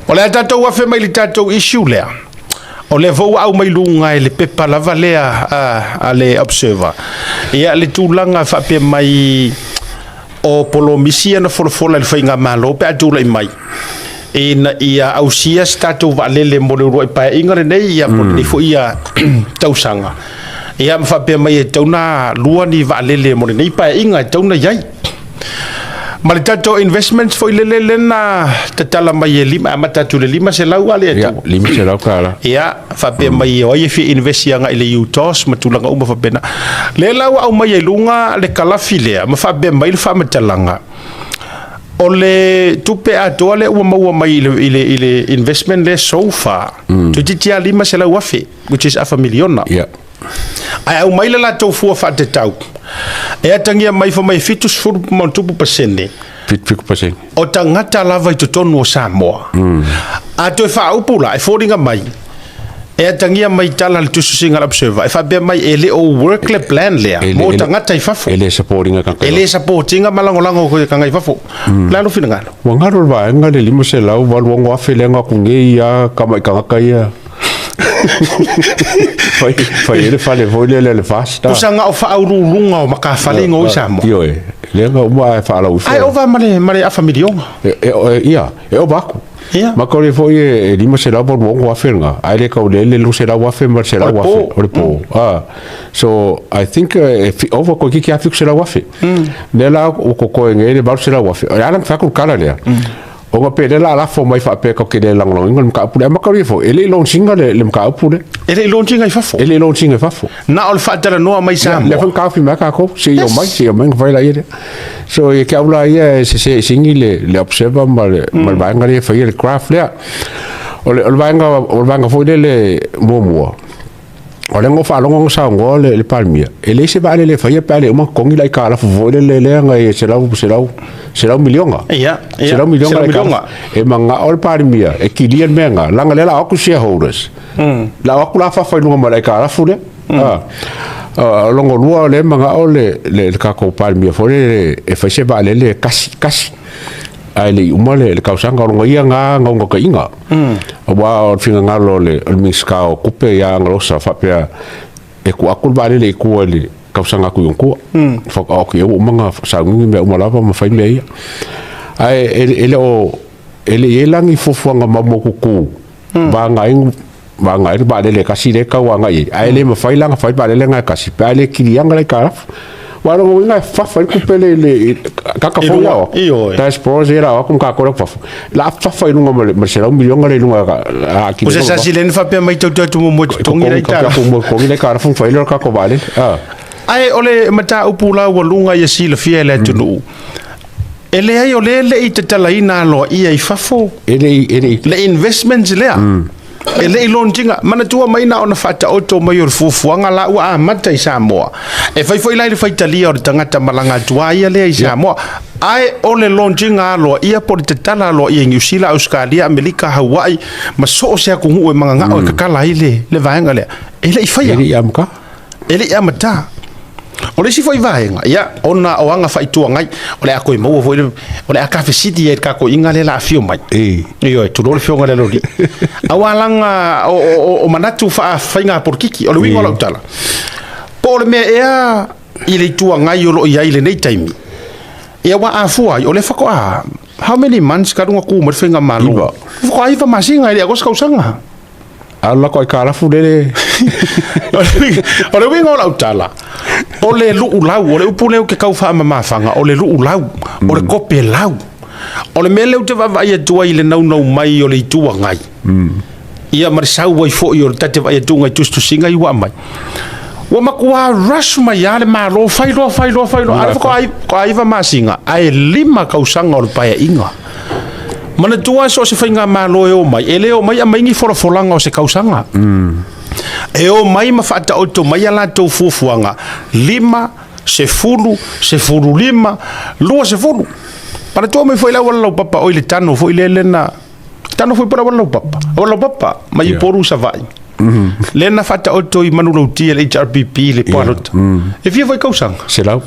O le tatou afe mai le tatou issue lea. O le vau au mai lunga e le pepa lava lea a le observer. Ia le tūlanga whape mai o polomisia na Folafola le whainga malo pe atula i mai. E na ia ausia statou valele mo le uroi pae inga le nei ia mo le fo ia tausanga. Ia mwhape mai e tauna lua ni valele mo le nei pae inga e tauna iai. Ma le tatou investments fo ilele na tatala mai e lima ama tatu le lima se lau ale atu. Ia, lima se lau kala. Ia, whape mai e oie fi investianga ile UTOS matulanga uma whapena. Le lau au mai e lunga le kalafi lea, ma whape mai le whamatalanga. O le tupe atoa le ua maua mai ile investment le so far. Tu titia lima se lau afe, which is $500,000. Ia. Ai au mai le la tau fua whate tau. E atangia mai fa mai fitus furu mantupu pasene. Fitu pasene. O tangata lava I totonu o Samoa. A toi wha upula, e fōringa mai. E atangia mai tala le tusu singa observer. E whabea mai e le o work le plan lea. Mo tangata I whafo. E le supportinga kankai. E le supportinga malangolango ko kangai whafo. Lalo whina ngalo. Wangaro vaenga le lima se lau waluongo afe lenga kunge ia kamai kangakai ia. Fai ele fale voile le fasta. Usanga o whaururunga o makafalinga o Samoa. Io e. Lenga uma e whaala ufa. Ai ova mare a familionga. Ia, e o baku. Ia. Makore foi e lima se lau waluongo afe nga. Ai le kaulele lu se lau afe mar se lau afe. Ore po. So I think over ko kiki afi se lau afe. Nela o koko ngele ba se lau afe. Ala fakul kala lea. O nga pede la fo mai fa pe ko ke le lang long ngam ka pule ma ka fo ele long singa le ka pule ele long singa I fafo ele long singa fafo na ol fa tala no mai sa le fan ka fi ma ka ko se yo mai vai la ide so e ka ula ia se singi le observer mal va ngari fa ile craft le o va nga fo le mo o le ngo fa longo sa ngo le palmia ele se va le fa ia pa le mo kongi la ka la fo le nga e se lau milionga ia se lau milionga e manga ol palmia e kilian menga langa le la aku shareholders la aku la fa no ma ka la fule longo lua le manga ole le ka ko palmia fo le e fa se va le kasi ai le umale le kausanga o ia nga ka inga wa o finga ngalo le miska o kupe ya ngalosa fa pe e ku akul vale le ku le kausanga ku yonku fa o ke o manga sa ngi me umalava ma fai me ai ele yelangi fofuanga mamo ku ba ngai ba le kasi le ka wa ngai ai le ma fai langa fai ba le nga kasi pa le kilianga le ka wala mo nga fa ku pele le kaka fo ya das projera wa kun ka ko fa la fa no mo se la million le no a ki se sa silen fa pe mai to mo tongi le ta ko ngi le ka fa le ka ko vale ai ole mata upula wa lunga ya sila fia le Atunuu ele ai ole le I tala ina lo ia I fafo le investments le ele I lontinga mana tua mai na ona fata auto mai or fufuanga la ua mata I Samoa e fai foi lai fai talia o tangata malanga tua ia le I Samoa ai ole lontinga lo ia por te tala lo ia New Zealand Australia Amerika Hawaii ma so se ku hu e manga o kakala ile le vaenga le ele I fai ele amata ole si foi vaenga ia ona o anga fai tua ngai ole a koi mo foi ole a cafe city e ka ko inga le la fio mai io tu lo fio ngale lo di awalanga o manatu fa fainga por kiki ole winga lo tala por me ea ile tua ngai lo ia ile nei time ia wa afua ole fa ko how many months ka runga ku mo fainga malo ko ai fa masinga ile agos kausanga alla ko ka la fudele ole winga lo tala ole lu lau ole upule ke kau fa ma fanga ole lu lau ole kope lau ole mele te va ia tua ile nau mai ole tua ngai ia marsau wai fo yo tate va ia tua tu singa I wa mai wa makua rush mai ale ma lo fai lo ale ko ai va masinga ai lima kausanga ole pa inga mana tua so se fainga ma lo e mai ele o mai a mai ngi Folafola o se kausanga e o mai ma fata auto mai ala to fufuanga lima se fulu lima lua se fulu para to me foi la wala papa o ile tano foi lena tano foi para wala papa mai poru sa vai lena fata auto I manu lo ti le HRPP le parot e via foi kausanga se lau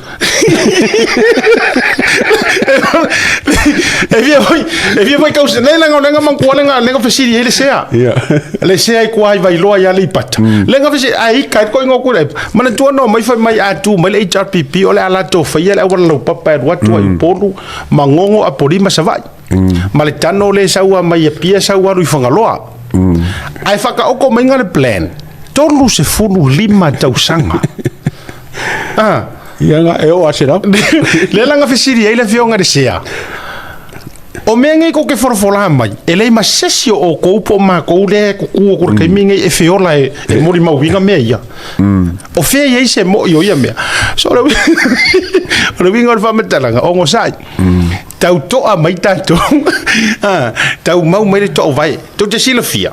e via vai kausa nei lenga man ko lenga fasiri ele sea le sea ko ai vai loa ya li pat lenga fasiri ai kai ko ngoku le mana tu no mai fa mai atu mai le HRPP ole ala to fa ia wala lo papa watu ai polu mangongo a poli masavai male tano le saua mai pia saua ru fangaloa ai faka oko mai ngale plan tolu se fulu lima tausanga ia nga e o asera le langa fasiri ele fionga de sea o menga ko ke Folafola mai ele ma sesio o ko po ma ko le ko ke minga e feola e mori ma winga me ia o fe ye se mo yo ia me so le winga fa metalanga o ngo sai tau to a mai tanto tau mau mai to vai to te silafia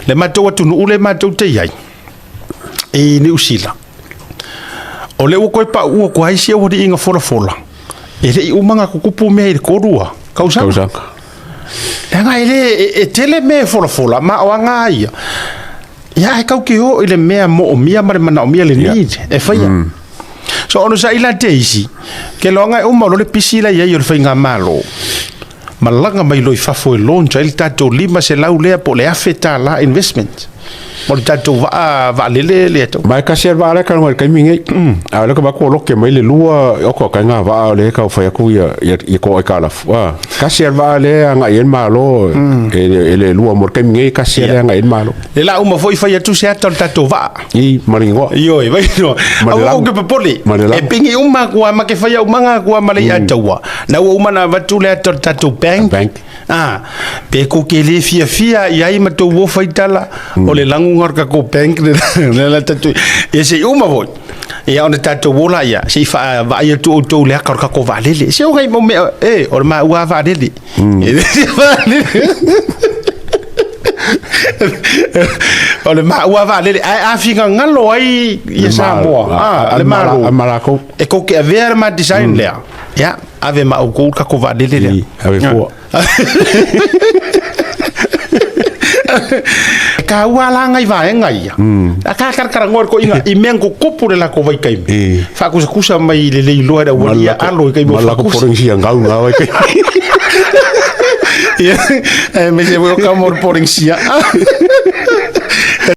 le ma to Atunuu le ma to te ai e ni usila o le ko pa u ko ai se o di inga Folafola ele i umanga ko kupu me ko rua Kausanga. Nga ele tele me Folafola ma o anga ia. Ya e kau ke o ile mea mo o mia mare mana o mia le ni e faia. So ono sa ila teisi ke longa o mo le pisila ia yo le fainga malo. Malanga mai lo fafo e lonja il tato lima se lau lea po le afeta la investment. Mo le tato va le to. Mai ka ser va le ka ngoi kai mingi. A le ka ba ko lo ke mai le lua o ko ka nga va le ka fa ku ia ko e kala. Ka ser va le nga yen malo e le lua mo kai mingi ka ser nga yen malo. Le la uma foi fa tu se tato va. I maringo. Yo e vai no. O ke popoli. E pingi uma ko ma ke fa ia uma ko ma le atawa. Na uma na va tu le tato bank. Pe ko ke le fia ia i ma to wo fa itala o le langu ngorka ko bank le la tatu e se uma voi e ona tatu wola ia se fa va ia tu le ka ko va le se o ngai mo me e o ma wa va le o le ma wa va le a finga ngalo ai ia sa mo le malako e ko ke ver ma design le ya ave ma o ko ka va le ave fo ka wala ngai va ngai a ka ngor ko inga i mengo kopure la ko vai kai fa kusa mai le lo era walia alo kai mo fa ko poring sia ngau vai kai me se voy a poring sia